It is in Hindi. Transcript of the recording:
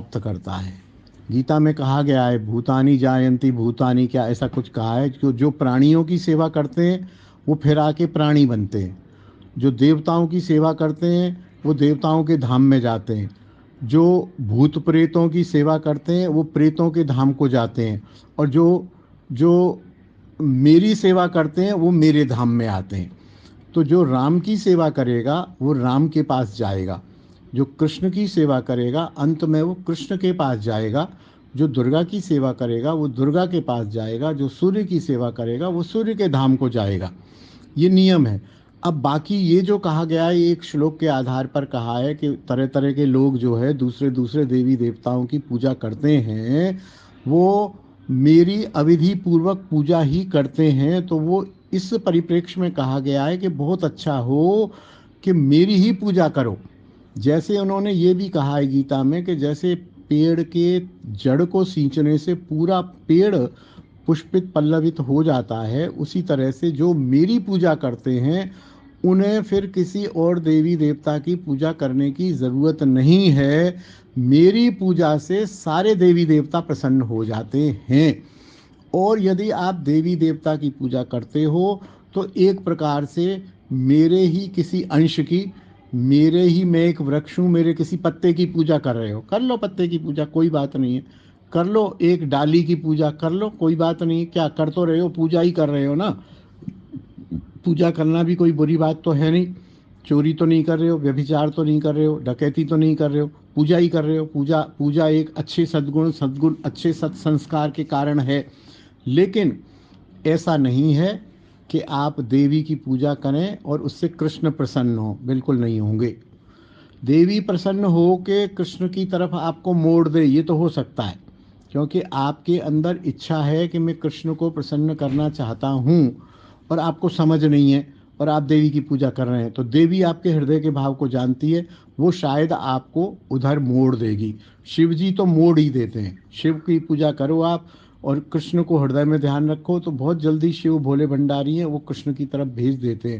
प्राप्त करता है। गीता में कहा गया है भूतानी जायंती भूतानी, क्या ऐसा कुछ कहा है कि जो प्राणियों की सेवा करते हैं वो फिर आके प्राणी बनते हैं, जो देवताओं की सेवा करते हैं वो देवताओं के धाम में जाते हैं, जो भूत प्रेतों की सेवा करते हैं वो प्रेतों के धाम को जाते हैं, और जो जो मेरी सेवा करते हैं वो मेरे धाम में आते हैं। तो जो राम की सेवा करेगा वो राम के पास जाएगा, जो कृष्ण की सेवा करेगा अंत में वो कृष्ण के पास जाएगा, जो दुर्गा की सेवा करेगा वो दुर्गा के पास जाएगा, जो सूर्य की सेवा करेगा वो सूर्य के धाम को जाएगा। ये नियम है। अब बाकी ये जो कहा गया है ये एक श्लोक के आधार पर कहा है कि तरह तरह के लोग जो है दूसरे दूसरे देवी देवताओं की पूजा करते हैं, वो मेरी अविधि पूर्वक पूजा ही करते हैं। तो वो इस परिप्रेक्ष्य में कहा गया है कि बहुत अच्छा हो कि मेरी ही पूजा करो। जैसे उन्होंने ये भी कहा है गीता में कि जैसे पेड़ के जड़ को सींचने से पूरा पेड़ पुष्पित पल्लवित हो जाता है, उसी तरह से जो मेरी पूजा करते हैं उन्हें फिर किसी और देवी देवता की पूजा करने की ज़रूरत नहीं है। मेरी पूजा से सारे देवी देवता प्रसन्न हो जाते हैं। और यदि आप देवी देवता की पूजा करते हो तो एक प्रकार से मेरे ही किसी अंश की, मेरे ही मैं एक वृक्ष हूँ, मेरे किसी पत्ते की पूजा कर रहे हो, कर लो पत्ते की पूजा, कोई बात नहीं है। कर लो एक डाली की पूजा, कर लो, कोई बात नहीं। क्या कर तो रहे हो, पूजा ही कर रहे हो ना। पूजा करना भी कोई बुरी बात तो है नहीं। चोरी तो नहीं कर रहे हो, व्यभिचार तो नहीं कर रहे हो, डकैती तो नहीं कर रहे हो, पूजा ही कर रहे हो। पूजा पूजा एक अच्छे सद्गुण अच्छे सत्संस्कार के कारण है। लेकिन ऐसा नहीं है कि आप देवी की पूजा करें और उससे कृष्ण प्रसन्न हो, बिल्कुल नहीं होंगे। देवी प्रसन्न हो के कृष्ण की तरफ आपको मोड़ दे, ये तो हो सकता है, क्योंकि आपके अंदर इच्छा है कि मैं कृष्ण को प्रसन्न करना चाहता हूँ और आपको समझ नहीं है और आप देवी की पूजा कर रहे हैं। तो देवी आपके हृदय के भाव को जानती है, वो शायद आपको उधर मोड़ देगी। शिव जी तो मोड़ ही देते हैं। शिव की पूजा करो आप और कृष्ण को हृदय में ध्यान रखो तो बहुत जल्दी शिव भोले भंडारी हैं, वो कृष्ण की तरफ भेज देते हैं।